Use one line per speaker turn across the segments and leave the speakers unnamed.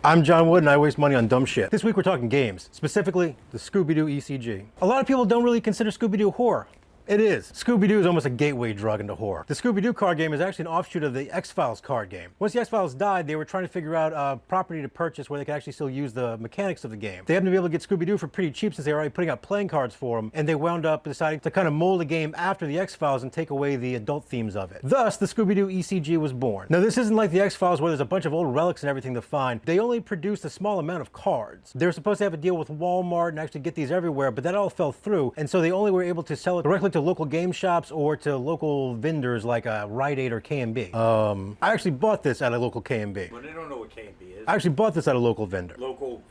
I'm John Wood and I waste money on dumb shit. This week we're talking games, specifically the Scooby-Doo ECG. A lot of people don't really consider Scooby-Doo horror. It is. Scooby-Doo is almost a gateway drug into horror. The Scooby-Doo card game is actually an offshoot of the X-Files card game. Once the X-Files died, they were trying to figure out a property to purchase where they could actually still use the mechanics of the game. They happened to be able to get Scooby-Doo for pretty cheap since they were already putting out playing cards for them, and they wound up deciding to kind of mold the game after the X-Files and take away the adult themes of it. Thus, the Scooby-Doo ECG was born. Now, this isn't like the X-Files where there's a bunch of old relics and everything to find. They only produced a small amount of cards. They were supposed to have a deal with Walmart and actually get these everywhere, but that all fell through, and so they only were able to sell it directly to local game shops or to local vendors like Rite Aid or K&B. I actually bought this at a local K&B.
Well, they don't know what K&B is.
I actually bought this at a local vendor.
Local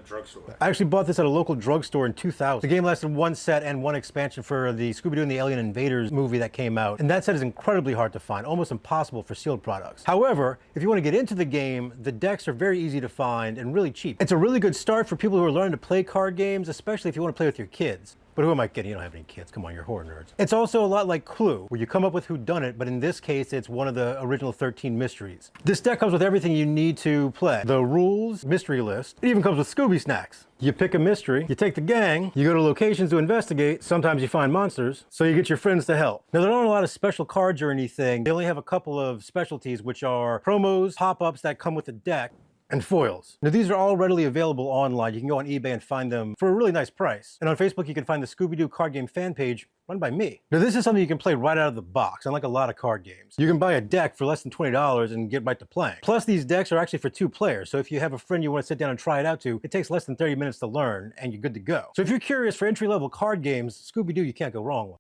drugstore.
I actually bought this at a local drugstore in 2000. The game lasted one set and one expansion for the Scooby-Doo and the Alien Invaders movie that came out. And that set is incredibly hard to find, almost impossible for sealed products. However, if you want to get into the game, the decks are very easy to find and really cheap. It's a really good start for people who are learning to play card games, especially if you want to play with your kids. But who am I kidding? You don't have any kids. Come on, you're horror nerds. It's also a lot like Clue, where you come up with whodunit, but in this case, it's one of the original 13 mysteries. This deck comes with everything you need to play. The rules, mystery list. It even comes with Scooby snacks. You pick a mystery, you take the gang, you go to locations to investigate, sometimes you find monsters, so you get your friends to help. Now, there aren't a lot of special cards or anything. They only have a couple of specialties, which are promos, pop-ups that come with the deck, and foils. Now, these are all readily available online. You can go on eBay and find them for a really nice price. And on Facebook, you can find the Scooby-Doo card game fan page run by me. Now, this is something you can play right out of the box, unlike a lot of card games. You can buy a deck for less than $20 and get right to playing. Plus, these decks are actually for 2 players, so if you have a friend you want to sit down and try it out to, it takes less than 30 minutes to learn, and you're good to go. So if you're curious for entry-level card games, Scooby-Doo you can't go wrong with.